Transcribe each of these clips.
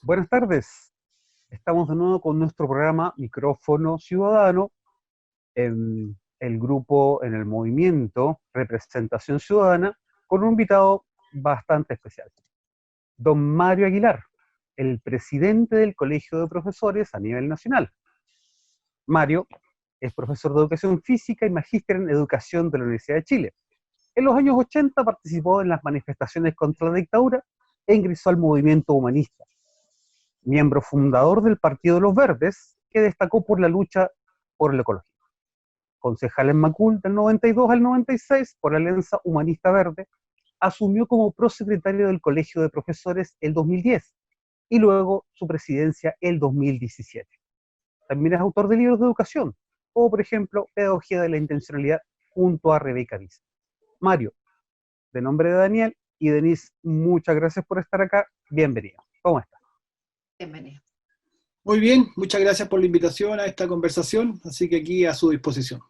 Buenas tardes. Estamos de nuevo con nuestro programa Micrófono Ciudadano en el grupo, en el movimiento Representación Ciudadana, con un invitado bastante especial. Don Mario Aguilar, el presidente del Colegio de Profesores a nivel nacional. Mario es profesor de Educación Física y magíster en Educación de la Universidad de Chile. En los años 80 participó en las manifestaciones contra la dictadura e ingresó al movimiento humanista. Miembro fundador del Partido de los Verdes, que destacó por la lucha por el ecologismo. Concejal en Macul del 92 al 96 por Alianza Humanista Verde, asumió como prosecretario del Colegio de Profesores el 2010 y luego su presidencia el 2017. También es autor de libros de educación, como por ejemplo Pedagogía de la Intencionalidad junto a Rebeca Visa. Mario, de nombre de Daniel y Denise, muchas gracias por estar acá. Bienvenido. ¿Cómo estás? Bienvenido. Muy bien, muchas gracias por la invitación a esta conversación, así que aquí a su disposición.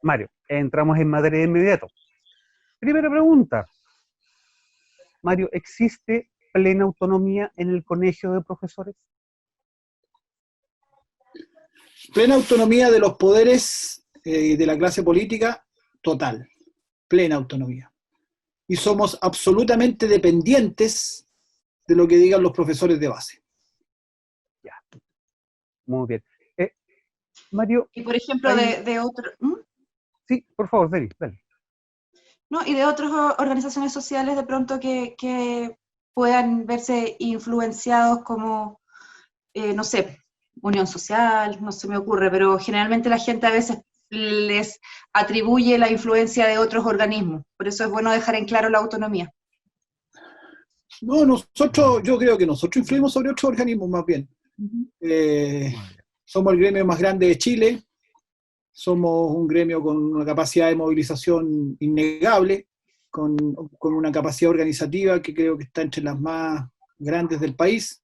Mario, entramos en materia de inmediato. Primera pregunta. Mario, ¿existe plena autonomía en el Colegio de Profesores? Plena autonomía de los poderes de la clase política, total, plena autonomía. Y somos absolutamente dependientes de lo que digan los profesores de base. Ya, muy bien. Mario... Y por ejemplo, de otro... Sí, por favor, Denis, dale. ¿No? Y de otras organizaciones sociales de pronto que puedan verse influenciados como, no sé, Unión Social, no se me ocurre, pero generalmente la gente a veces les atribuye la influencia de otros organismos. Por eso es bueno dejar en claro la autonomía. No, yo creo que nosotros influimos sobre otros organismos más bien. Somos el gremio más grande de Chile, somos un gremio con una capacidad de movilización innegable, con una capacidad organizativa que creo que está entre las más grandes del país.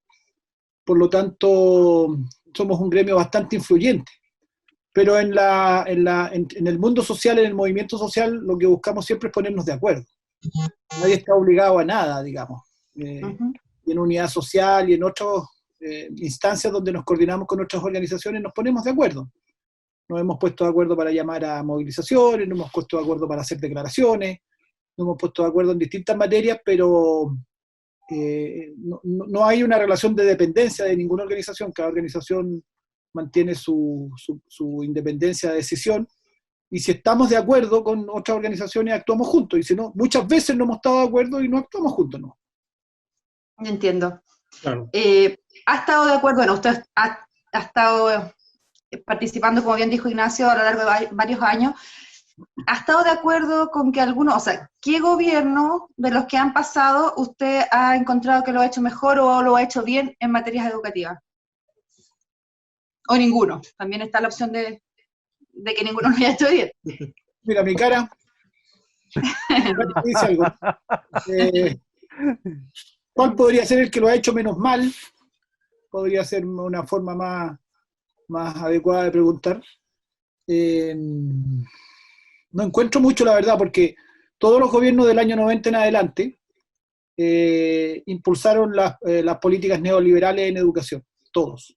Por lo tanto, somos un gremio bastante influyente. Pero en el mundo social, en el movimiento social, lo que buscamos siempre es ponernos de acuerdo. Nadie está obligado a nada, digamos. Y en unidad social y en otras instancias donde nos coordinamos con otras organizaciones nos ponemos de acuerdo. Nos hemos puesto de acuerdo para llamar a movilizaciones, nos hemos puesto de acuerdo para hacer declaraciones, nos hemos puesto de acuerdo en distintas materias, pero no hay una relación de dependencia de ninguna organización. Cada organización mantiene su independencia de decisión, y si estamos de acuerdo con otras organizaciones actuamos juntos, y si no, muchas veces no hemos estado de acuerdo y no actuamos juntos, ¿no? Entiendo. Claro. ¿Ha estado de acuerdo? Bueno, usted ha estado participando, como bien dijo Ignacio, a lo largo de varios años. ¿Ha estado de acuerdo con que algunos, o sea, qué gobierno de los que han pasado usted ha encontrado que lo ha hecho mejor o lo ha hecho bien en materias educativas? O ninguno. También está la opción de que ninguno lo haya hecho bien. Mira, mi cara dice algo. ¿Cuál podría ser el que lo ha hecho menos mal? Podría ser una forma más adecuada de preguntar. No encuentro mucho, la verdad, porque todos los gobiernos del año 90 en adelante impulsaron las políticas neoliberales en educación, todos.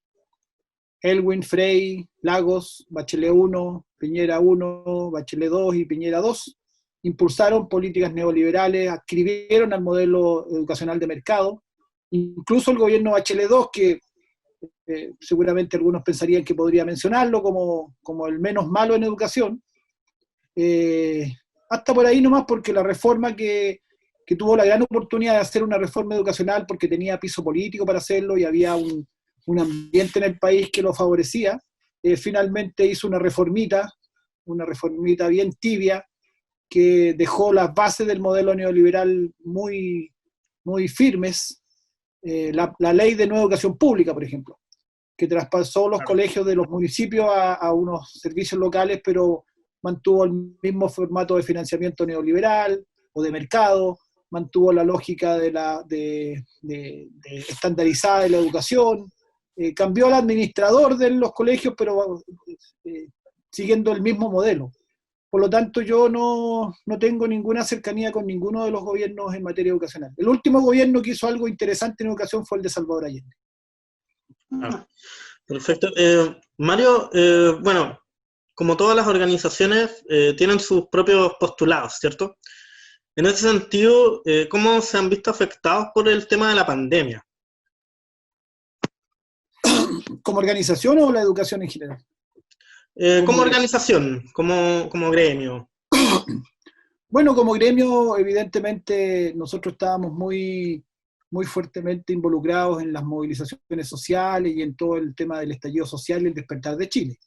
Elwin, Frey, Lagos, Bachelet 1, Piñera 1, Bachelet 2 y Piñera 2 impulsaron políticas neoliberales, adscribieron al modelo educacional de mercado. Incluso el gobierno Bachelet 2, que seguramente algunos pensarían que podría mencionarlo como el menos malo en educación, hasta por ahí nomás, porque la reforma que tuvo la gran oportunidad de hacer una reforma educacional porque tenía piso político para hacerlo y había un ambiente en el país que lo favorecía, finalmente hizo una reformita bien tibia, que dejó las bases del modelo neoliberal muy, muy firmes. La ley de nueva educación pública, por ejemplo, que traspasó los colegios de los municipios a unos servicios locales, pero mantuvo el mismo formato de financiamiento neoliberal o de mercado, mantuvo la lógica de estandarizada de la educación, cambió al administrador de los colegios, pero siguiendo el mismo modelo. Por lo tanto, yo no tengo ninguna cercanía con ninguno de los gobiernos en materia educacional. El último gobierno que hizo algo interesante en educación fue el de Salvador Allende. Ah, perfecto. Mario, bueno, como todas las organizaciones, tienen sus propios postulados, ¿cierto? En ese sentido, ¿cómo se han visto afectados por el tema de la pandemia? ¿Como organización o la educación en general? Como organización, como gremio. Bueno, como gremio, evidentemente, nosotros estábamos muy fuertemente involucrados en las movilizaciones sociales y en todo el tema del estallido social y el despertar de Chile.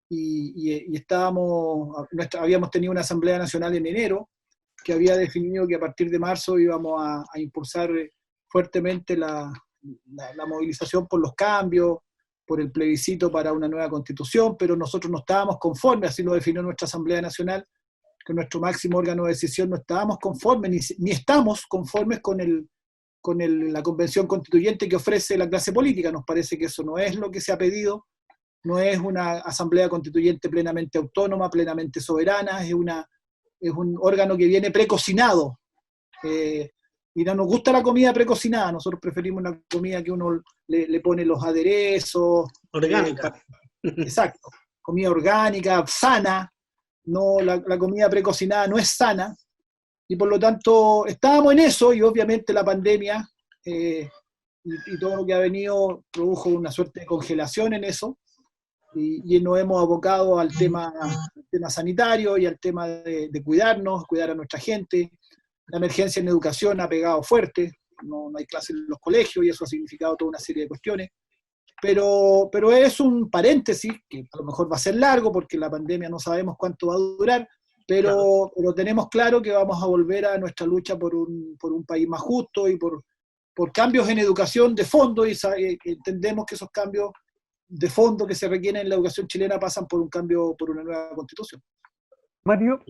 Y habíamos tenido una Asamblea Nacional en enero que había definido que a partir de marzo íbamos a impulsar fuertemente la movilización por los cambios, por el plebiscito para una nueva constitución, pero nosotros no estábamos conformes, así lo definió nuestra Asamblea Nacional, que nuestro máximo órgano de decisión no estábamos conformes, ni estamos conformes con la convención constituyente que ofrece la clase política. Nos parece que eso no es lo que se ha pedido, no es una asamblea constituyente plenamente autónoma, plenamente soberana, es un órgano que viene precocinado, y no nos gusta la comida precocinada, nosotros preferimos una comida que uno le pone los aderezos. Orgánica. Exacto, comida orgánica, sana. No, la comida precocinada no es sana, y por lo tanto estábamos en eso, y obviamente la pandemia y todo lo que ha venido produjo una suerte de congelación en eso, y nos hemos abocado al tema sanitario y al tema de cuidarnos, cuidar a nuestra gente. La emergencia en educación ha pegado fuerte, no hay clases en los colegios y eso ha significado toda una serie de cuestiones. Pero es un paréntesis, que a lo mejor va a ser largo porque la pandemia no sabemos cuánto va a durar, pero tenemos claro que vamos a volver a nuestra lucha por un país más justo y por cambios en educación de fondo, y entendemos que esos cambios de fondo que se requieren en la educación chilena pasan por un cambio, por una nueva constitución. Mario,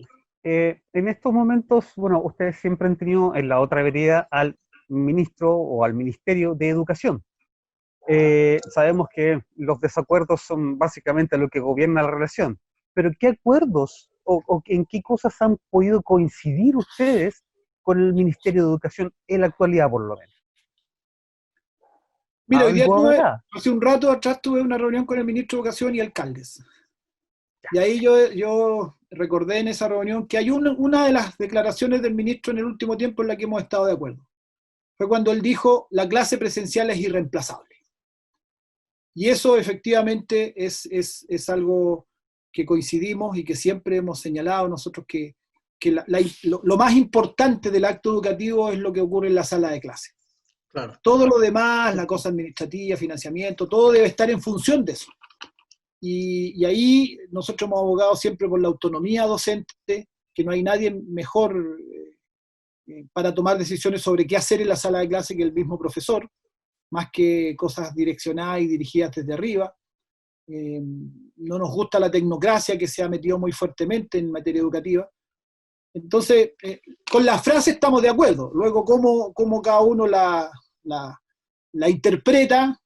en estos momentos, bueno, ustedes siempre han tenido en la otra vereda al ministro o al Ministerio de Educación. Sabemos que los desacuerdos son básicamente lo que gobierna la relación, pero ¿qué acuerdos o en qué cosas han podido coincidir ustedes con el Ministerio de Educación en la actualidad, por lo menos? Mira, hoy día hace un rato atrás tuve una reunión con el ministro de Educación y alcaldes. Y ahí yo recordé en esa reunión que hay una de las declaraciones del ministro en el último tiempo en la que hemos estado de acuerdo. Fue cuando él dijo: la clase presencial es irreemplazable. Y eso efectivamente es algo que coincidimos y que siempre hemos señalado nosotros, que lo más importante del acto educativo es lo que ocurre en la sala de clase. Claro. Todo lo demás, la cosa administrativa, financiamiento, todo debe estar en función de eso. Y ahí nosotros hemos abogado siempre por la autonomía docente, que no hay nadie mejor para tomar decisiones sobre qué hacer en la sala de clase que el mismo profesor, más que cosas direccionadas y dirigidas desde arriba. No nos gusta la tecnocracia que se ha metido muy fuertemente en materia educativa. Entonces, con la frase estamos de acuerdo. Luego, cómo cada uno la interpreta,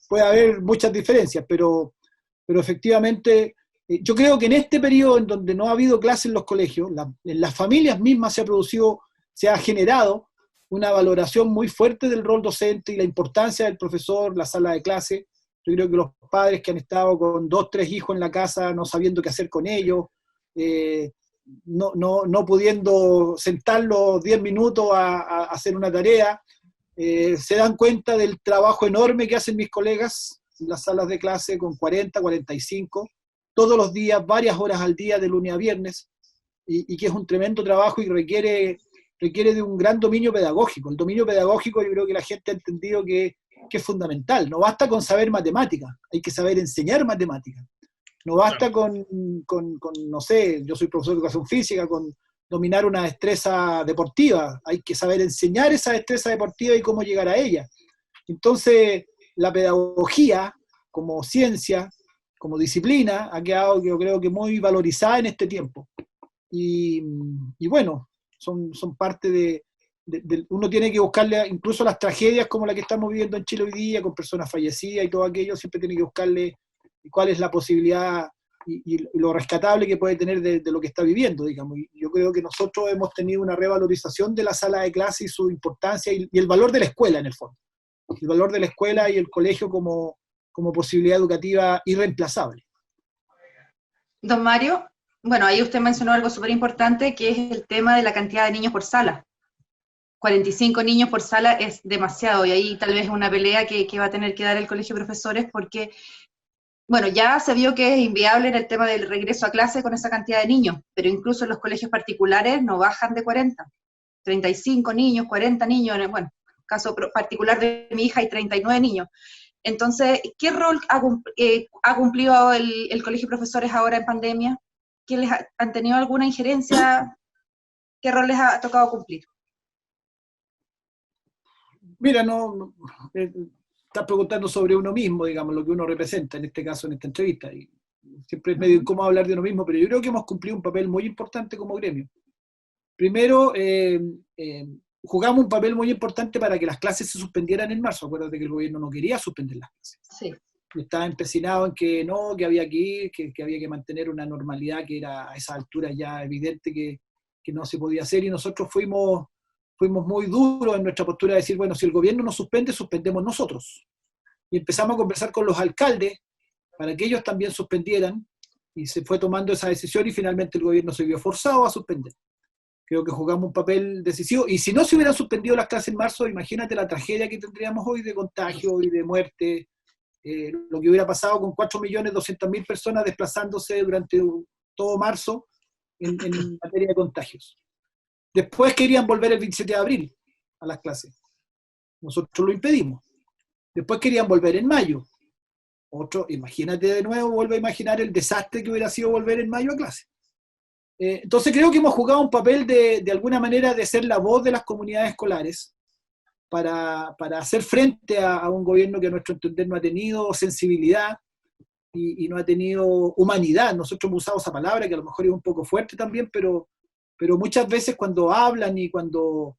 puede haber muchas diferencias, pero efectivamente, yo creo que en este periodo en donde no ha habido clases en los colegios, en las familias mismas se ha generado una valoración muy fuerte del rol docente y la importancia del profesor, la sala de clase. Yo creo que los padres que han estado con 2, 3 hijos en la casa, no sabiendo qué hacer con ellos, no pudiendo sentarlos 10 minutos a hacer una tarea, se dan cuenta del trabajo enorme que hacen mis colegas en las salas de clase con 40, 45, todos los días, varias horas al día, de lunes a viernes, y que es un tremendo trabajo y requiere de un gran dominio pedagógico. El dominio pedagógico, yo creo que la gente ha entendido que es fundamental. No basta con saber matemáticas, hay que saber enseñar matemáticas. No basta con, no sé, yo soy profesor de educación física, con dominar una destreza deportiva. Hay que saber enseñar esa destreza deportiva y cómo llegar a ella. Entonces, la pedagogía como ciencia, como disciplina, ha quedado, yo creo que muy valorizada en este tiempo. Y bueno, son parte de uno tiene que buscarle, incluso las tragedias como la que estamos viviendo en Chile hoy día, con personas fallecidas y todo aquello, siempre tiene que buscarle cuál es la posibilidad y lo rescatable que puede tener de lo que está viviendo, digamos. Y yo creo que nosotros hemos tenido una revalorización de la sala de clase y su importancia y el valor de la escuela, en el fondo. El valor de la escuela y el colegio como posibilidad educativa irreemplazable. Don Mario, bueno, ahí usted mencionó algo súper importante, que es el tema de la cantidad de niños por sala. 45 niños por sala es demasiado, y ahí tal vez es una pelea que va a tener que dar el colegio de profesores, porque, bueno, ya se vio que es inviable en el tema del regreso a clase con esa cantidad de niños, pero incluso en los colegios particulares no bajan de 40. 35 niños, 40 niños, bueno, caso particular de mi hija hay 39 niños. Entonces, ¿qué rol ha cumplido el colegio de profesores ahora en pandemia? ¿Han tenido alguna injerencia? ¿Qué rol les ha tocado cumplir? Mira, estás preguntando sobre uno mismo, digamos, lo que uno representa, en este caso, en esta entrevista. Y siempre es medio incómodo hablar de uno mismo, pero yo creo que hemos cumplido un papel muy importante como gremio. Primero, jugamos un papel muy importante para que las clases se suspendieran en marzo. Acuérdate que el gobierno no quería suspender las clases. Sí. Estaba empecinado en que no, que había que ir, que había que mantener una normalidad que era a esa altura ya evidente que no se podía hacer, y nosotros fuimos muy duros en nuestra postura de decir, bueno, si el gobierno nos suspende, suspendemos nosotros. Y empezamos a conversar con los alcaldes para que ellos también suspendieran, y se fue tomando esa decisión y finalmente el gobierno se vio forzado a suspender. Creo que jugamos un papel decisivo, y si no se hubieran suspendido las clases en marzo, imagínate la tragedia que tendríamos hoy de contagio y de muerte, lo que hubiera pasado con 4.200.000 personas desplazándose durante todo marzo en materia de contagios. Después querían volver el 27 de abril a las clases. Nosotros lo impedimos. Después querían volver en mayo. Imagínate de nuevo, vuelve a imaginar el desastre que hubiera sido volver en mayo a clase. Entonces creo que hemos jugado un papel de alguna manera de ser la voz de las comunidades escolares para hacer frente a un gobierno que a nuestro entender no ha tenido sensibilidad y no ha tenido humanidad. Nosotros hemos usado esa palabra que a lo mejor es un poco fuerte también, pero muchas veces cuando hablan y cuando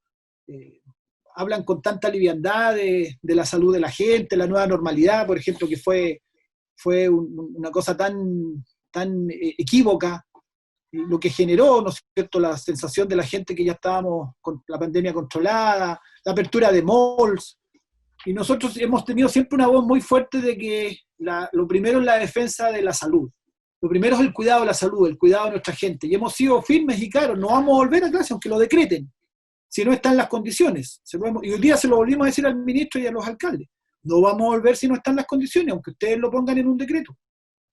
hablan con tanta liviandad de la salud de la gente, la nueva normalidad, por ejemplo, que fue una cosa tan equívoca, lo que generó, ¿no es cierto?, la sensación de la gente que ya estábamos con la pandemia controlada, la apertura de malls, y nosotros hemos tenido siempre una voz muy fuerte de que lo primero es la defensa de la salud. Lo primero es el cuidado de la salud, el cuidado de nuestra gente. Y hemos sido firmes y claros, no vamos a volver a clase aunque lo decreten, si no están las condiciones. Y hoy día se lo volvimos a decir al ministro y a los alcaldes. No vamos a volver si no están las condiciones, aunque ustedes lo pongan en un decreto.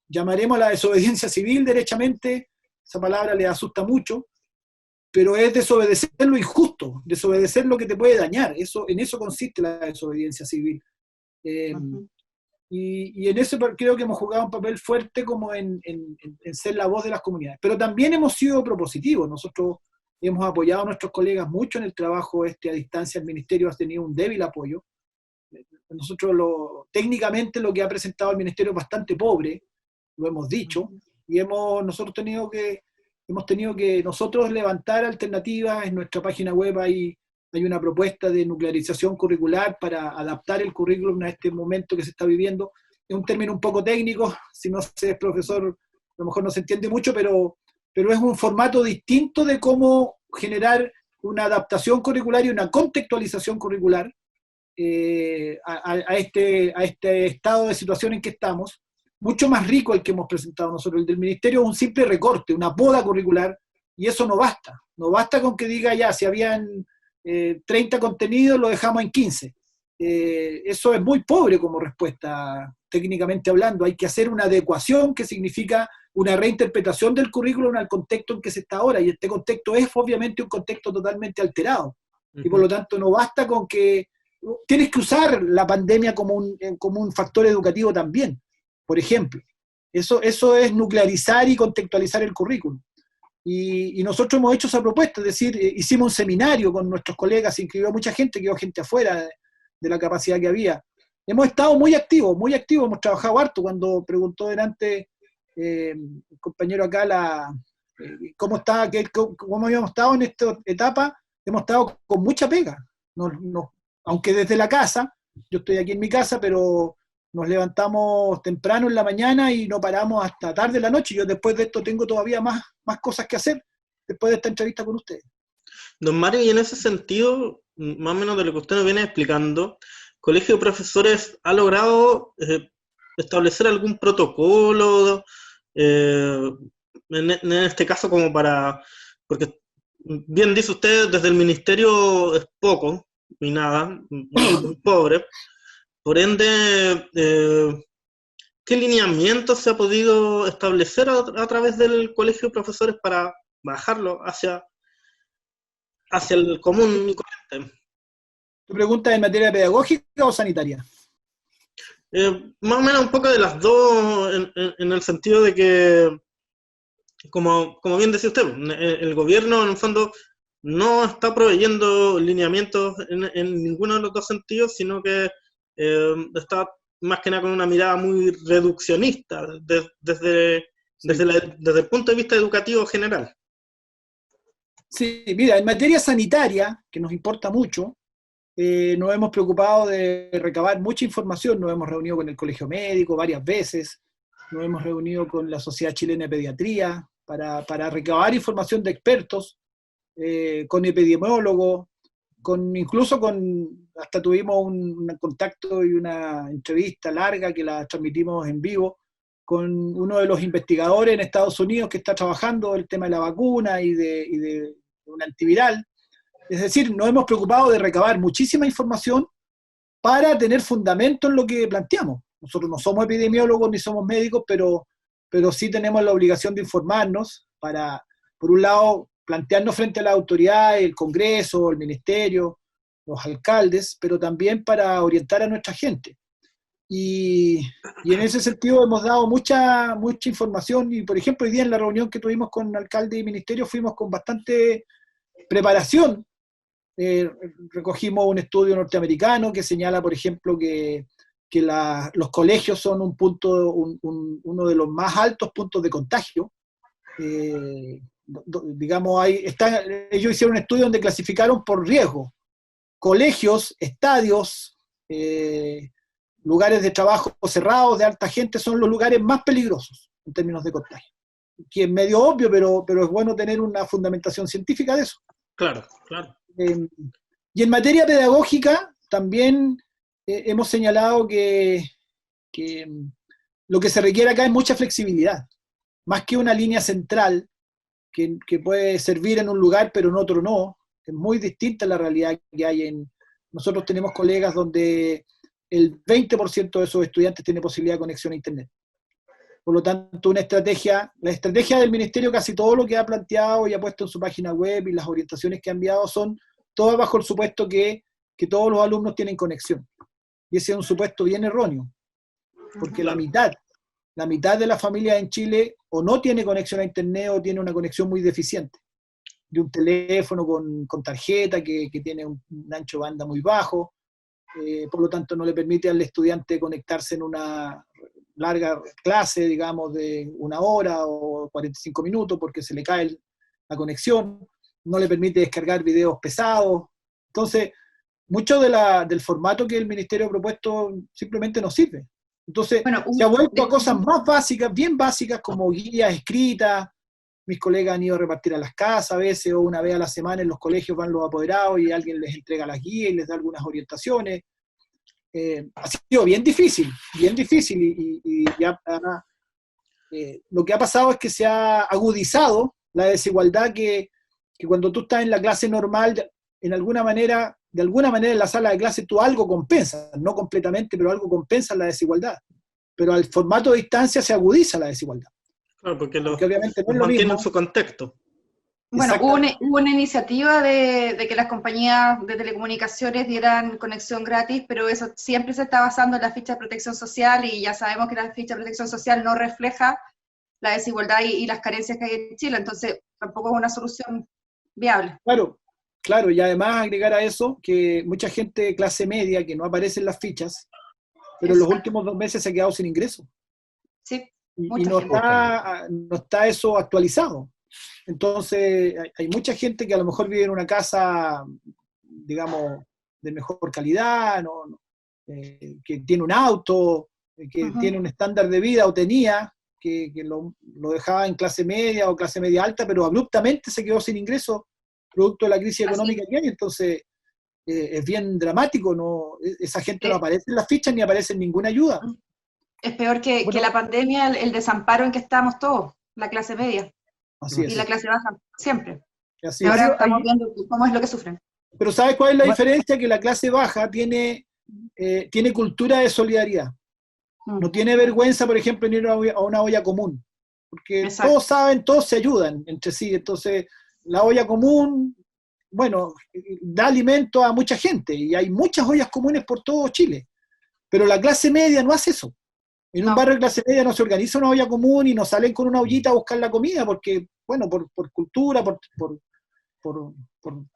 Llamaremos a la desobediencia civil derechamente, esa palabra les asusta mucho, pero es desobedecer lo injusto, desobedecer lo que te puede dañar. En eso consiste la desobediencia civil. Y en eso creo que hemos jugado un papel fuerte como en ser la voz de las comunidades. Pero también hemos sido propositivos. Nosotros hemos apoyado a nuestros colegas mucho en el trabajo a distancia. El Ministerio ha tenido un débil apoyo. Nosotros técnicamente lo que ha presentado el Ministerio es bastante pobre, lo hemos dicho, y hemos tenido que nosotros levantar alternativas. En nuestra página web hay una propuesta de nuclearización curricular para adaptar el currículum a este momento que se está viviendo. Es un término un poco técnico, si no se es profesor, a lo mejor no se entiende mucho, pero es un formato distinto de cómo generar una adaptación curricular y una contextualización curricular a este estado de situación en que estamos, mucho más rico el que hemos presentado nosotros. El del Ministerio es un simple recorte, una poda curricular, y eso no basta. No basta con que diga ya, si habían 30 contenidos, lo dejamos en 15. Eso es muy pobre como respuesta, técnicamente hablando. Hay que hacer una adecuación, que significa una reinterpretación del currículum al contexto en que se está ahora, y este contexto es obviamente un contexto totalmente alterado. Y por lo tanto no basta con que... Tienes que usar la pandemia como un factor educativo también, por ejemplo. Eso es nuclearizar y contextualizar el currículum. Y nosotros hemos hecho esa propuesta, es decir, hicimos un seminario con nuestros colegas, se inscribió mucha gente, quedó gente afuera de la capacidad que había. Hemos estado muy activos, hemos trabajado harto. Cuando preguntó delante el compañero acá cómo habíamos estado en esta etapa, hemos estado con mucha pega. Aunque desde la casa, yo estoy aquí en mi casa, pero nos levantamos temprano en la mañana y no paramos hasta tarde en la noche. Yo después de esto tengo todavía más cosas que hacer después de esta entrevista con ustedes. Don Mario, y en ese sentido, más o menos de lo que usted nos viene explicando, ¿Colegio de Profesores ha logrado establecer algún protocolo, en este caso como para, porque bien dice usted, desde el ministerio es poco, y nada, muy pobre, por ende, ¿qué lineamientos se ha podido establecer a través del Colegio de Profesores para bajarlo hacia el común y corriente? ¿Tu pregunta es en materia pedagógica o sanitaria? Más o menos un poco de las dos, en el sentido de que, como bien decía usted, el gobierno en el fondo no está proveyendo lineamientos en ninguno de los dos sentidos, sino que está más que nada con una mirada muy reduccionista desde el punto de vista educativo general. Sí, mira, en materia sanitaria, que nos importa mucho, nos hemos preocupado de recabar mucha información, nos hemos reunido con el Colegio Médico varias veces, nos hemos reunido con la Sociedad Chilena de Pediatría para recabar información de expertos, con epidemiólogos, hasta tuvimos un contacto y una entrevista larga que la transmitimos en vivo con uno de los investigadores en Estados Unidos que está trabajando el tema de la vacuna y de un antiviral. Es decir, nos hemos preocupado de recabar muchísima información para tener fundamento en lo que planteamos. Nosotros no somos epidemiólogos ni somos médicos, pero sí tenemos la obligación de informarnos para, por un lado, plantearnos frente a las autoridades, el Congreso, el Ministerio, los alcaldes, pero también para orientar a nuestra gente. Y en ese sentido hemos dado mucha información y, por ejemplo, hoy día en la reunión que tuvimos con alcalde y ministerio fuimos con bastante preparación. Recogimos un estudio norteamericano que señala, por ejemplo, que los colegios son uno de los más altos puntos de contagio. Digamos, ellos hicieron un estudio donde clasificaron por riesgo colegios, estadios, lugares de trabajo cerrados de alta gente son los lugares más peligrosos en términos de contagio. Que es medio obvio, pero es bueno tener una fundamentación científica de eso. Claro, claro. Y en materia pedagógica también hemos señalado que lo que se requiere acá es mucha flexibilidad, más que una línea central que puede servir en un lugar pero en otro no. Es muy distinta la realidad que hay nosotros tenemos colegas donde el 20% de esos estudiantes tiene posibilidad de conexión a Internet. Por lo tanto, la estrategia del Ministerio, casi todo lo que ha planteado y ha puesto en su página web y las orientaciones que ha enviado son todas bajo el supuesto que todos los alumnos tienen conexión. Y ese es un supuesto bien erróneo, porque la mitad de las familias en Chile o no tiene conexión a Internet o tiene una conexión muy deficiente, de un teléfono con tarjeta que tiene un ancho de banda muy bajo, por lo tanto no le permite al estudiante conectarse en una larga clase, digamos, de 1 hora o 45 minutos porque se le cae la conexión, no le permite descargar videos pesados. Entonces, mucho del formato que el Ministerio ha propuesto simplemente no sirve. Entonces, se ha vuelto a cosas más básicas, bien básicas, como guías escritas. Mis colegas han ido a repartir a las casas a veces, o una vez a la semana en los colegios van los apoderados y alguien les entrega las guías y les da algunas orientaciones. Ha sido bien difícil, y ya, lo que ha pasado es que se ha agudizado la desigualdad que cuando tú estás en la clase normal, de alguna manera en la sala de clase tú algo compensas, no completamente, pero algo compensa la desigualdad. Pero al formato de distancia se agudiza la desigualdad. Claro, porque obviamente no es lo mantienen mismo. Su contexto. Bueno, hubo una iniciativa de que las compañías de telecomunicaciones dieran conexión gratis, pero eso siempre se está basando en la ficha de protección social y ya sabemos que la ficha de protección social no refleja la desigualdad y las carencias que hay en Chile, entonces tampoco es una solución viable. Claro, y además agregar a eso que mucha gente de clase media que no aparece en las fichas, pero en los últimos 2 meses se ha quedado sin ingresos. Sí, y no está eso actualizado. Entonces, hay mucha gente que a lo mejor vive en una casa, digamos, de mejor calidad, que tiene un auto, que Ujú. tiene un estándar de vida, o tenía, que lo dejaba en clase media o clase media alta, pero abruptamente se quedó sin ingresos producto de la crisis Así económica que hay. Entonces, es bien dramático, ¿no? Esa gente no es. aparece en las fichas ni aparece en ninguna ayuda. Es peor que Bueno, la pandemia, el desamparo en que estamos todos, la clase media Así y la es, clase baja, siempre. así Y ahora es. Mario, estamos viendo cómo es lo que sufren. Pero ¿sabes cuál es la Ma- diferencia? Que la clase baja tiene cultura de solidaridad. No tiene vergüenza, por ejemplo, en ir a una olla común, porque Exacto. todos saben, todos se ayudan entre sí. Entonces, la olla común, bueno, da alimento a mucha gente, y hay muchas ollas comunes por todo Chile, pero la clase media no hace eso. En un No, barrio de clase media no se organiza una olla común y no salen con una ollita a buscar la comida, porque, bueno, por cultura, por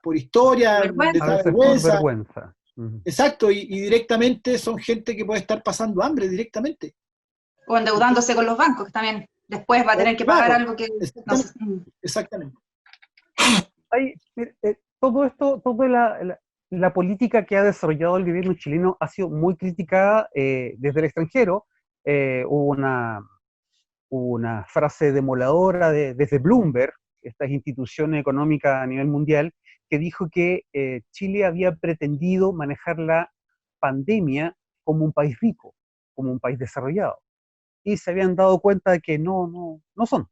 por historia, les a vergüenza. da veces por vergüenza. vergüenza. Ujú. Exacto, y directamente son gente que puede estar pasando hambre directamente. O endeudándose con los bancos, que también después va a tener que pagar Claro, algo que no exactamente, sé. exactamente. Mire, todo esto, toda la política que ha desarrollado el gobierno chileno ha sido muy criticada desde el extranjero. Hubo una frase demoledora desde Bloomberg, esta institución económica a nivel mundial, que dijo que Chile había pretendido manejar la pandemia como un país rico, como un país desarrollado. Y se habían dado cuenta de que no son.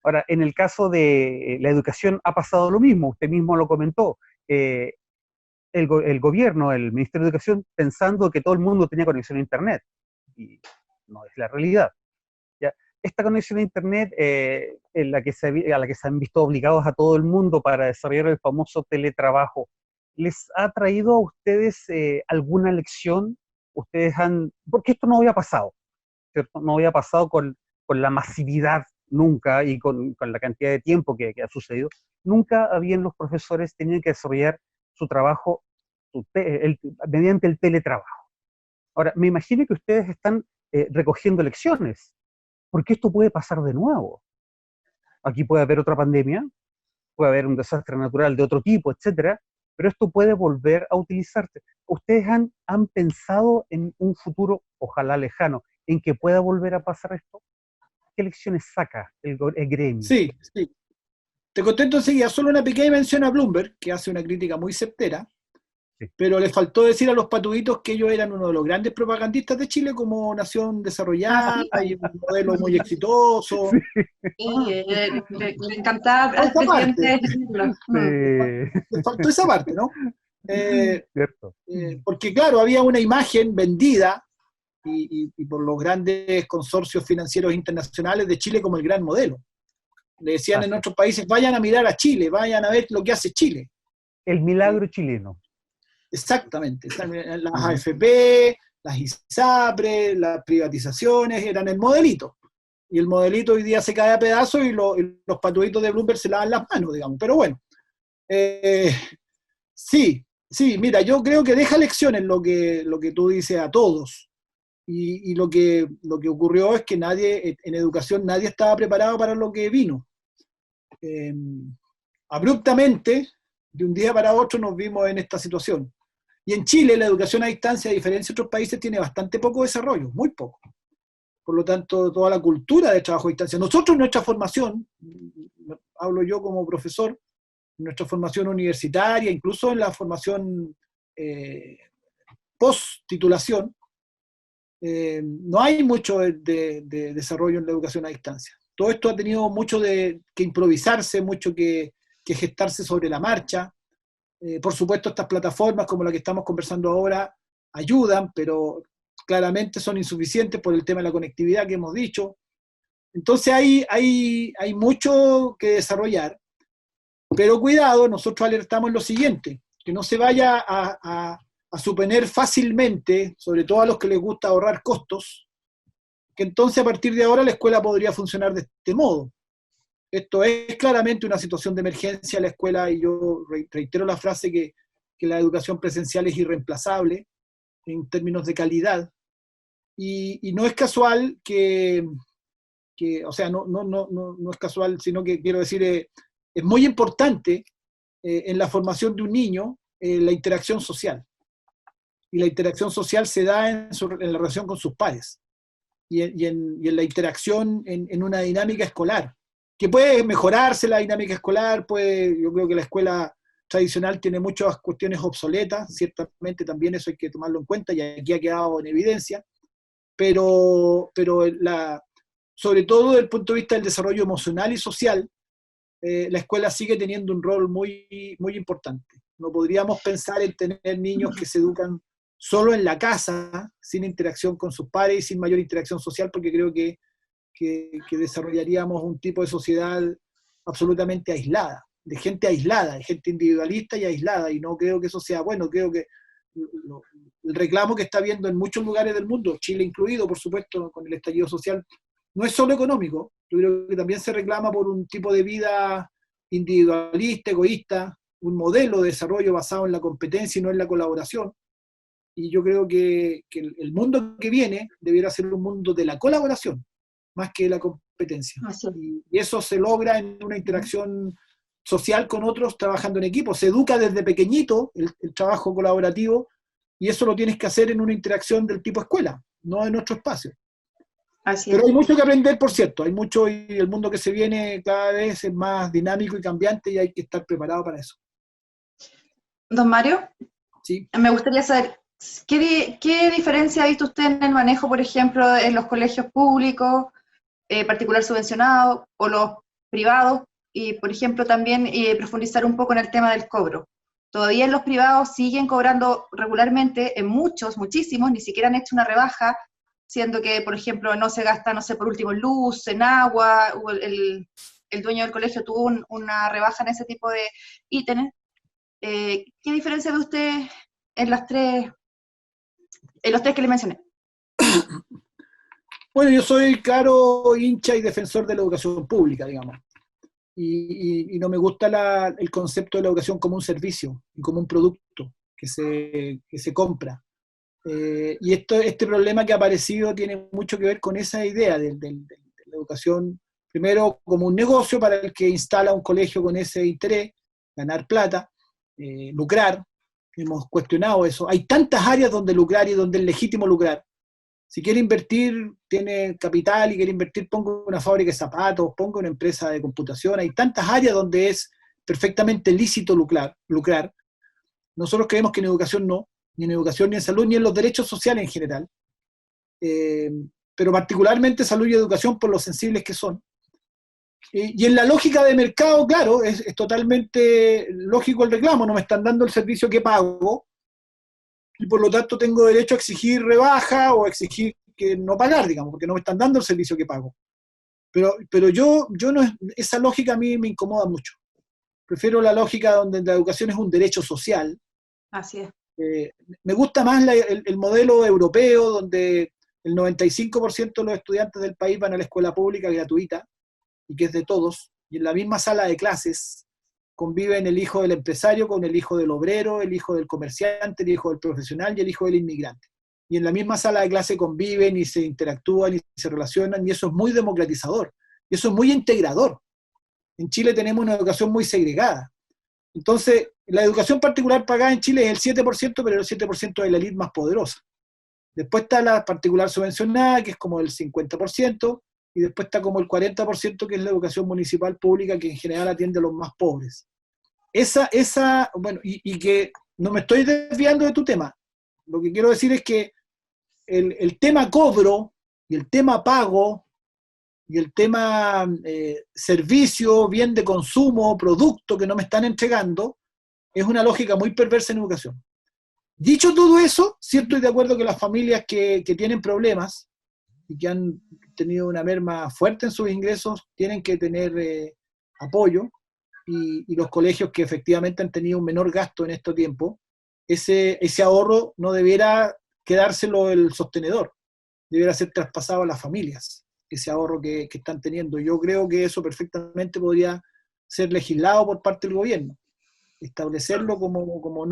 Ahora, en el caso de la educación ha pasado lo mismo, usted mismo lo comentó. Eh, el gobierno, el Ministerio de Educación, pensando que todo el mundo tenía conexión a Internet, y no es la realidad. ¿Ya? Esta conexión a Internet, a la que se han visto obligados a todo el mundo para desarrollar el famoso teletrabajo, ¿les ha traído a ustedes alguna lección? Porque esto no había pasado, ¿cierto? No había pasado con la masividad nunca y con la cantidad de tiempo que ha sucedido. Nunca habían los profesores tenido que desarrollar su trabajo mediante el teletrabajo. Ahora, me imagino que ustedes están recogiendo lecciones, porque esto puede pasar de nuevo. Aquí puede haber otra pandemia, puede haber un desastre natural de otro tipo, etcétera, pero esto puede volver a utilizarse. ¿Ustedes han pensado en un futuro, ojalá lejano, en que pueda volver a pasar esto? ¿Qué lecciones saca el gremio? Sí, sí. Te contesto enseguida. Solo una pequeña mención a Bloomberg, que hace una crítica muy certera, Sí. pero le faltó decir a los patuditos que ellos eran uno de los grandes propagandistas de Chile como nación Ah, desarrollada sí, pues. y un modelo muy exitoso. Y Ah, le encantaba al esa parte, presidente decirlo. le faltó esa parte, ¿no? Cierto. Porque claro, había una imagen vendida y por los grandes consorcios financieros internacionales de Chile como el gran modelo. Le decían en Así. otros países, vayan a mirar a Chile, vayan a ver lo que hace Chile. El milagro chileno. Exactamente. Las Ujú. AFP, las ISAPRE, las privatizaciones, eran el modelito. Y el modelito hoy día se cae a pedazos y los patuditos de Bloomberg se lavan las manos, digamos. Pero bueno, sí, sí, mira, yo creo que deja lecciones lo que tú dices a todos. Y lo que ocurrió es que en educación nadie estaba preparado para lo que vino. Abruptamente, de un día para otro, nos vimos en esta situación. Y en Chile la educación a distancia, a diferencia de otros países, tiene bastante poco desarrollo, muy poco. Por lo tanto, toda la cultura de trabajo a distancia. Nosotros, nuestra formación, hablo yo como profesor, nuestra formación universitaria, incluso en la formación post-titulación, no hay mucho de desarrollo en la educación a distancia. Todo esto ha tenido mucho que improvisarse, mucho que gestarse sobre la marcha. Por supuesto, estas plataformas como la que estamos conversando ahora ayudan, pero claramente son insuficientes por el tema de la conectividad que hemos dicho. Entonces hay mucho que desarrollar, pero cuidado, nosotros alertamos en lo siguiente, que no se vaya a suponer fácilmente, sobre todo a los que les gusta ahorrar costos, que entonces a partir de ahora la escuela podría funcionar de este modo. Esto es claramente una situación de emergencia en la escuela y yo reitero la frase que la educación presencial es irreemplazable en términos de calidad y no es casual o sea, no es casual, sino que quiero decir, es muy importante en la formación de un niño la interacción social. Y la interacción social se da en la relación con sus pares. en la interacción en una dinámica escolar, que puede mejorarse la dinámica escolar, yo creo que la escuela tradicional tiene muchas cuestiones obsoletas, ciertamente también eso hay que tomarlo en cuenta, y aquí ha quedado en evidencia, pero sobre todo desde el punto de vista del desarrollo emocional y social, la escuela sigue teniendo un rol muy, muy importante. No podríamos pensar en tener niños que se educan solo en la casa, sin interacción con sus pares y sin mayor interacción social, porque creo que desarrollaríamos un tipo de sociedad absolutamente aislada, de gente individualista y aislada, y no creo que eso sea bueno. Creo que el reclamo que está habiendo en muchos lugares del mundo, Chile incluido, por supuesto, con el estallido social, no es solo económico. Yo creo que también se reclama por un tipo de vida individualista, egoísta, un modelo de desarrollo basado en la competencia y no en la colaboración. Y yo creo que el mundo que viene debiera ser un mundo de la colaboración, más que de la competencia. Y eso se logra en una interacción social con otros, trabajando en equipo. Se educa desde pequeñito el trabajo colaborativo, y eso lo tienes que hacer en una interacción del tipo escuela, no en otro espacio. Pero hay mucho que aprender, por cierto, hay mucho, y el mundo que se viene cada vez es más dinámico y cambiante, y hay que estar preparado para eso. Don Mario, sí. Me gustaría saber, ¿qué diferencia ha visto usted en el manejo, por ejemplo, en los colegios públicos, particular subvencionados, o los privados? Y, por ejemplo, también profundizar un poco en el tema del cobro. Todavía los privados siguen cobrando regularmente, en muchísimos, ni siquiera han hecho una rebaja, siendo que, por ejemplo, no se gasta, no sé, por último, en luz, en agua, o el dueño del colegio tuvo una rebaja en ese tipo de ítems. ¿Qué diferencia ve usted en los tres que le mencioné? Bueno, yo soy claro hincha y defensor de la educación pública, digamos. Y no me gusta el concepto de la educación como un servicio y como un producto que se compra. Y este problema que ha aparecido tiene mucho que ver con esa idea de la educación, primero como un negocio para el que instala un colegio con ese interés, ganar plata, lucrar. Hemos cuestionado eso. Hay tantas áreas donde lucrar y donde es legítimo lucrar. Si quiere invertir, tiene capital y quiere invertir, ponga una fábrica de zapatos, ponga una empresa de computación. Hay tantas áreas donde es perfectamente lícito lucrar. Nosotros creemos que en educación no, ni en educación, ni en salud, ni en los derechos sociales en general. Pero particularmente salud y educación por lo sensibles que son. Y en la lógica de mercado, claro, es totalmente lógico el reclamo. No me están dando el servicio que pago, y por lo tanto tengo derecho a exigir rebaja o a exigir que no pagar, digamos, porque no me están dando el servicio que pago. Pero yo no, esa lógica a mí me incomoda mucho. Prefiero la lógica donde la educación es un derecho social. Así es. Me gusta más el modelo europeo, donde el 95% de los estudiantes del país van a la escuela pública gratuita, y que es de todos, y en la misma sala de clases conviven el hijo del empresario con el hijo del obrero, el hijo del comerciante, el hijo del profesional y el hijo del inmigrante. Y en la misma sala de clase conviven y se interactúan y se relacionan, y eso es muy democratizador, y eso es muy integrador. En Chile tenemos una educación muy segregada. Entonces, la educación particular pagada en Chile es el 7%, pero el 7% de la élite más poderosa. Después está la particular subvencionada, que es como el 50%, y después está como el 40%, que es la educación municipal pública, que en general atiende a los más pobres. Bueno, y que no me estoy desviando de tu tema. Lo que quiero decir es que el tema cobro, y el tema pago, y el tema servicio, bien de consumo, producto que no me están entregando, es una lógica muy perversa en educación. Dicho todo eso, sí estoy de acuerdo que las familias que tienen problemas y que han tenido una merma fuerte en sus ingresos tienen que tener apoyo, y los colegios que efectivamente han tenido un menor gasto en este tiempo, ese ahorro no debiera quedárselo el sostenedor, debiera ser traspasado a las familias, ese ahorro que están teniendo. Yo creo que eso perfectamente podría ser legislado por parte del gobierno, establecerlo como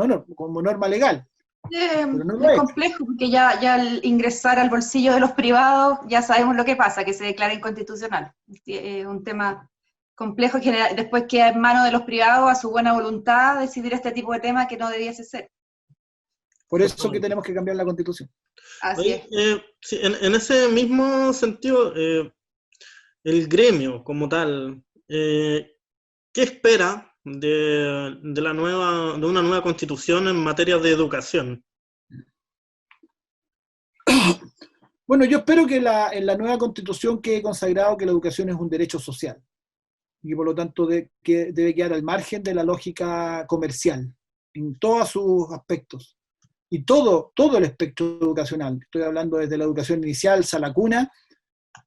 norma legal. No es complejo, porque ya al ingresar al bolsillo de los privados ya sabemos lo que pasa, que se declara inconstitucional. Es un tema complejo, después queda en manos de los privados a su buena voluntad decidir este tipo de temas que no debiese ser. Por eso que tenemos que cambiar la Constitución. Así es. Sí, en ese mismo sentido, el gremio como tal, ¿qué espera de una nueva constitución en materia de educación? Bueno, yo espero que en la nueva Constitución quede consagrado que la educación es un derecho social y por lo tanto que debe quedar al margen de la lógica comercial en todos sus aspectos. Y todo el espectro educacional, estoy hablando desde la educación inicial, la cuna,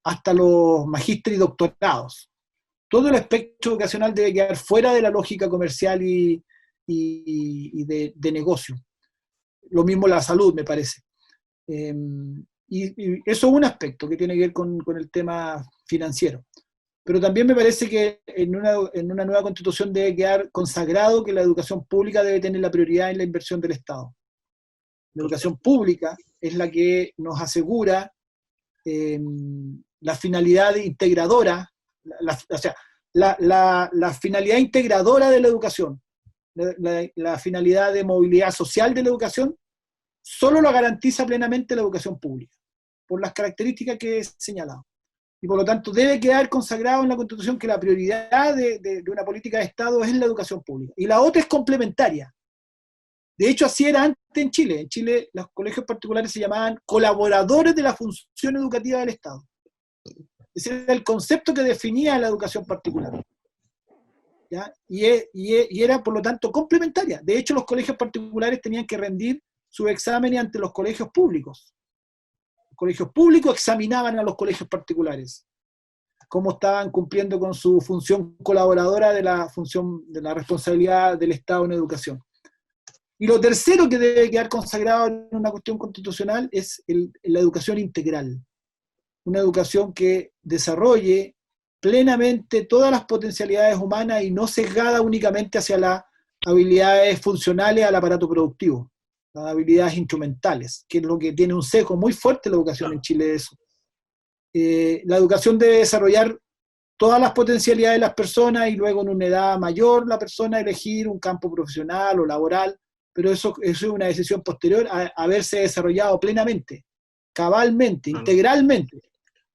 hasta los magísteres y doctorados. Todo el espectro educacional debe quedar fuera de la lógica comercial y de negocio. Lo mismo la salud, me parece. Y eso es un aspecto que tiene que ver con el tema financiero. Pero también me parece que en una nueva constitución debe quedar consagrado que la educación pública debe tener la prioridad en la inversión del Estado. La educación pública es la que nos asegura la finalidad integradora, la finalidad integradora de la educación, la finalidad de movilidad social de la educación, solo lo garantiza plenamente la educación pública, por las características que he señalado. Y por lo tanto debe quedar consagrado en la Constitución que la prioridad de una política de Estado es la educación pública. Y la otra es complementaria. De hecho, así era antes en Chile. En Chile los colegios particulares se llamaban colaboradores de la función educativa del Estado. Ese era el concepto que definía la educación particular. ¿Ya? Y era, por lo tanto, complementaria. De hecho, los colegios particulares tenían que rendir sus exámenes ante los colegios públicos. Los colegios públicos examinaban a los colegios particulares, cómo estaban cumpliendo con su función colaboradora de la responsabilidad del Estado en educación. Y lo tercero que debe quedar consagrado en una cuestión constitucional es la educación integral. Una educación que desarrolle plenamente todas las potencialidades humanas y no sesgada únicamente hacia las habilidades funcionales al aparato productivo, las habilidades instrumentales, que es lo que tiene un sesgo muy fuerte la educación en Chile de eso. La educación debe desarrollar todas las potencialidades de las personas y luego en una edad mayor la persona elegir un campo profesional o laboral, pero eso es una decisión posterior a haberse desarrollado plenamente, cabalmente, integralmente.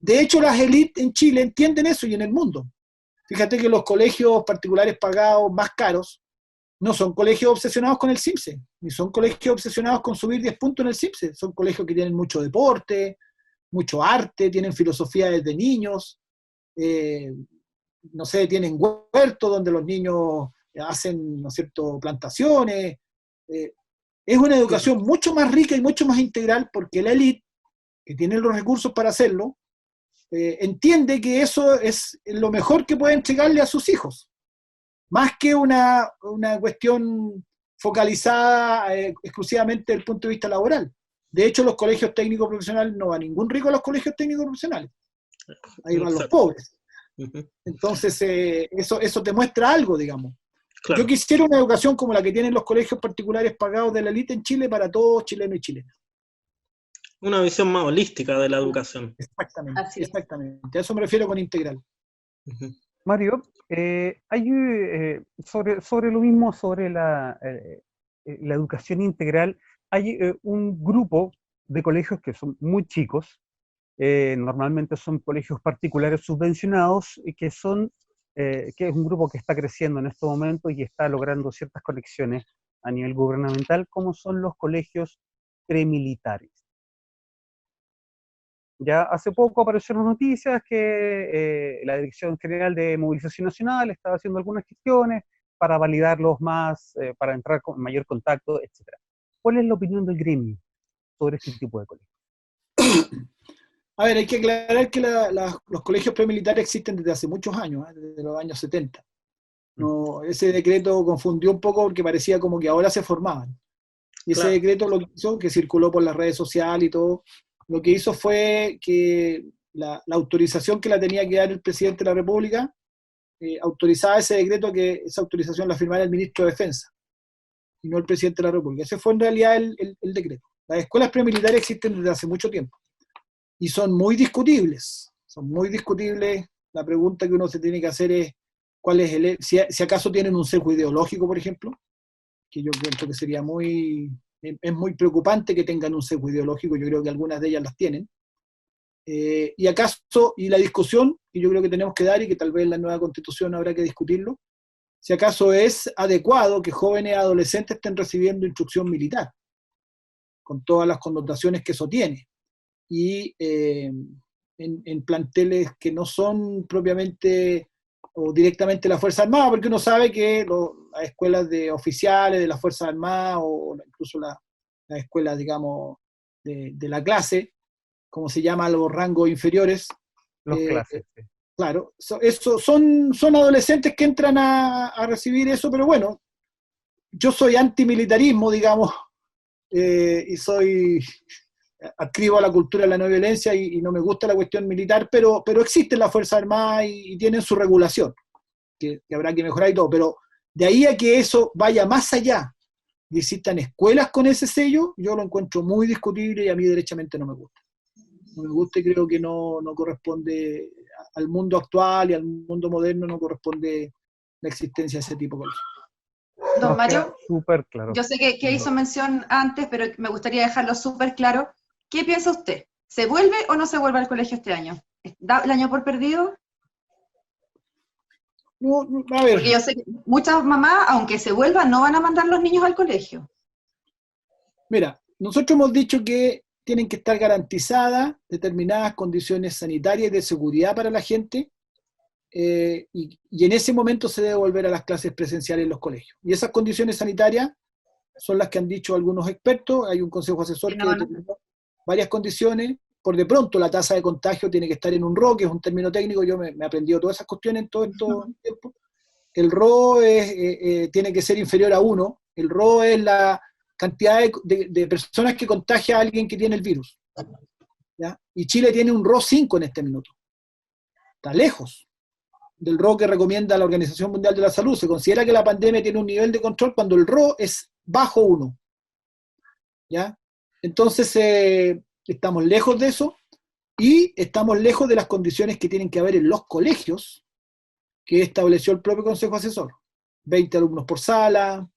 De hecho, las élites en Chile entienden eso y en el mundo. Fíjate que los colegios particulares pagados más caros no son colegios obsesionados con el CIMSE, ni son colegios obsesionados con subir 10 puntos en el CIMSE. Son colegios que tienen mucho deporte, mucho arte, tienen filosofía desde niños, no sé, tienen huertos donde los niños hacen, ¿no es cierto?, plantaciones. Es una educación mucho más rica y mucho más integral porque la élite, que tiene los recursos para hacerlo, entiende que eso es lo mejor que puede entregarle a sus hijos, más que una cuestión focalizada exclusivamente desde el punto de vista laboral. De hecho, los colegios técnicos profesionales no va ningún rico a los colegios técnicos profesionales, ahí van los pobres. Entonces, eso te muestra algo, digamos. Claro. Yo quisiera una educación como la que tienen los colegios particulares pagados de la élite en Chile para todos chilenos y chilenas. Una visión más holística de la educación. Exactamente, exactamente. A eso me refiero con integral. Mario, hay sobre lo mismo, sobre la educación integral, hay un grupo de colegios que son muy chicos, normalmente son colegios particulares subvencionados, y que es un grupo que está creciendo en estos momentos y está logrando ciertas conexiones a nivel gubernamental, como son los colegios premilitares. Ya hace poco aparecieron noticias que la Dirección General de Movilización Nacional estaba haciendo algunas gestiones para validarlos más, para entrar con mayor contacto, etc. ¿Cuál es la opinión del gremio sobre este tipo de colegios? A ver, hay que aclarar que los colegios premilitares existen desde hace muchos años, desde los años 70. No, ese decreto confundió un poco porque parecía como que ahora se formaban. Y ese decreto lo que hizo, que circuló por las redes sociales y todo, lo que hizo fue que la autorización que la tenía que dar el presidente de la República, autorizaba ese decreto, que esa autorización la firmara el ministro de Defensa, y no el presidente de la República. Ese fue en realidad el decreto. Las escuelas premilitares existen desde hace mucho tiempo, y son muy discutibles. La pregunta que uno se tiene que hacer es, ¿cuál es si acaso tienen un sesgo ideológico, por ejemplo? Que yo creo que sería muy es muy preocupante que tengan un sesgo ideológico, yo creo que algunas de ellas las tienen. Y la discusión que yo creo que tenemos que dar, y que tal vez en la nueva Constitución habrá que discutirlo, si acaso es adecuado que jóvenes adolescentes estén recibiendo instrucción militar, con todas las connotaciones que eso tiene, y en planteles que no son propiamente o directamente la Fuerza Armada, porque uno sabe que las escuelas de oficiales de las Fuerzas Armadas, o incluso las escuelas, digamos, de la clase, como se llama, los rangos inferiores. Los clases. Sí. Claro, son adolescentes que entran a recibir eso, pero bueno, yo soy antimilitarismo, digamos, y adscribo a la cultura de la no violencia y no me gusta la cuestión militar, pero existe la Fuerza Armada y tienen su regulación, que habrá que mejorar y todo, pero de ahí a que eso vaya más allá y existan escuelas con ese sello, yo lo encuentro muy discutible y a mí derechamente no me gusta. No me gusta y creo que no corresponde al mundo actual y al mundo moderno, no corresponde la existencia de ese tipo de cosas. Don Mario, súper claro. Yo sé que hizo mención antes, pero me gustaría dejarlo súper claro. ¿Qué piensa usted? ¿Se vuelve o no se vuelve al colegio este año? ¿Da el año por perdido? No, a ver. Porque yo sé que muchas mamás, aunque se vuelvan, no van a mandar los niños al colegio. Mira, nosotros hemos dicho que tienen que estar garantizadas determinadas condiciones sanitarias y de seguridad para la gente, y en ese momento se debe volver a las clases presenciales en los colegios. Y esas condiciones sanitarias son las que han dicho algunos expertos. Hay un consejo asesor que determinó varias condiciones. Por de pronto, la tasa de contagio tiene que estar en un RO, que es un término técnico. Yo me he aprendido todas esas cuestiones en todo el tiempo. El RO tiene que ser inferior a 1. El RO es la cantidad de personas que contagia a alguien que tiene el virus, ¿ya? Y Chile tiene un RO 5 en este minuto. Está lejos del RO que recomienda la Organización Mundial de la Salud. Se considera que la pandemia tiene un nivel de control cuando el RO es bajo 1. ¿Ya? Entonces, estamos lejos de eso, y estamos lejos de las condiciones que tienen que haber en los colegios que estableció el propio Consejo Asesor. 20 alumnos por sala,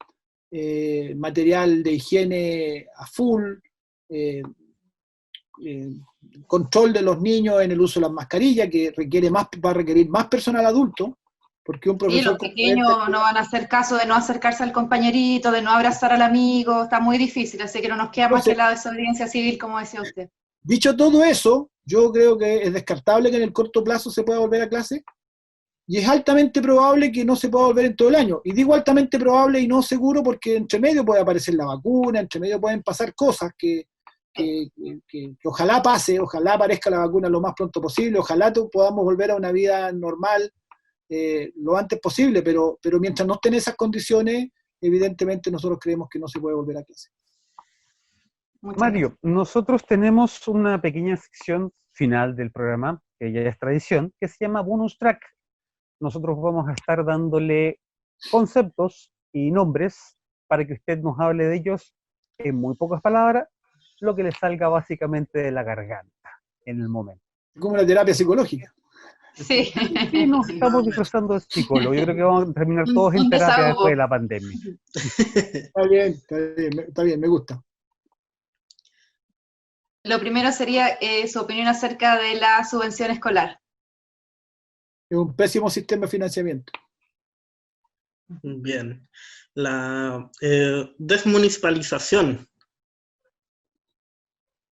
material de higiene a full, control de los niños en el uso de las mascarillas, que va a requerir más personal adulto, porque un profesor... Sí, los pequeños no van a hacer caso de no acercarse al compañerito, de no abrazar al amigo, está muy difícil, así que no nos queda más que la desobediencia civil, como decía usted. Dicho todo eso, yo creo que es descartable que en el corto plazo se pueda volver a clase, y es altamente probable que no se pueda volver en todo el año. Y digo altamente probable y no seguro porque entre medio puede aparecer la vacuna, entre medio pueden pasar cosas que ojalá pase, ojalá aparezca la vacuna lo más pronto posible, ojalá podamos volver a una vida normal lo antes posible, pero mientras no estén esas condiciones, evidentemente nosotros creemos que no se puede volver a clase. Mario, nosotros tenemos una pequeña sección final del programa, que ya es tradición, que se llama Bonus Track. Nosotros vamos a estar dándole conceptos y nombres para que usted nos hable de ellos en muy pocas palabras, lo que le salga básicamente de la garganta en el momento. Como una terapia psicológica. Sí. Sí, nos estamos disfrazando de psicólogos. Yo creo que vamos a terminar todos en terapia después de la pandemia. Está bien, me gusta. Lo primero sería su opinión acerca de la subvención escolar. Es un pésimo sistema de financiamiento. Bien. La desmunicipalización.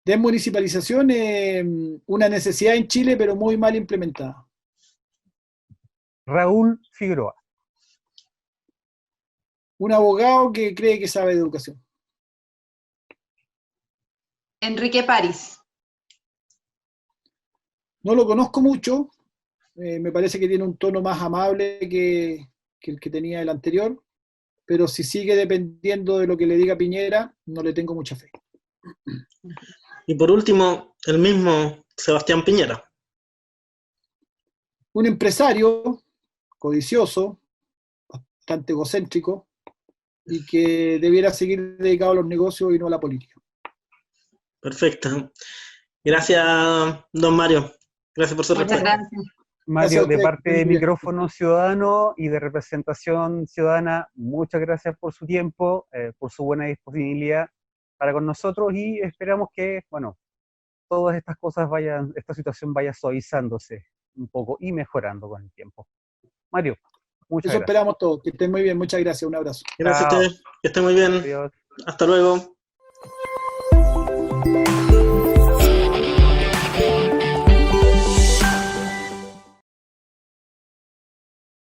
Desmunicipalización es una necesidad en Chile, pero muy mal implementada. Raúl Figueroa. Un abogado que cree que sabe de educación. Enrique París. No lo conozco mucho, me parece que tiene un tono más amable que el que tenía el anterior, pero si sigue dependiendo de lo que le diga Piñera, no le tengo mucha fe. Y por último, el mismo Sebastián Piñera. Un empresario codicioso, bastante egocéntrico, y que debiera seguir dedicado a los negocios y no a la política. Perfecto. Gracias, don Mario. Gracias por su respuesta. Mario, de parte de Micrófono Ciudadano y de Representación Ciudadana, muchas gracias por su tiempo, por su buena disponibilidad para con nosotros y esperamos que, bueno, todas estas cosas esta situación vaya suavizándose un poco y mejorando con el tiempo. Mario, muchas Eso gracias. esperamos todos. Que estén muy bien. Muchas gracias. Un abrazo. Gracias a Chao. ustedes, que estén muy bien. Adiós. Hasta luego.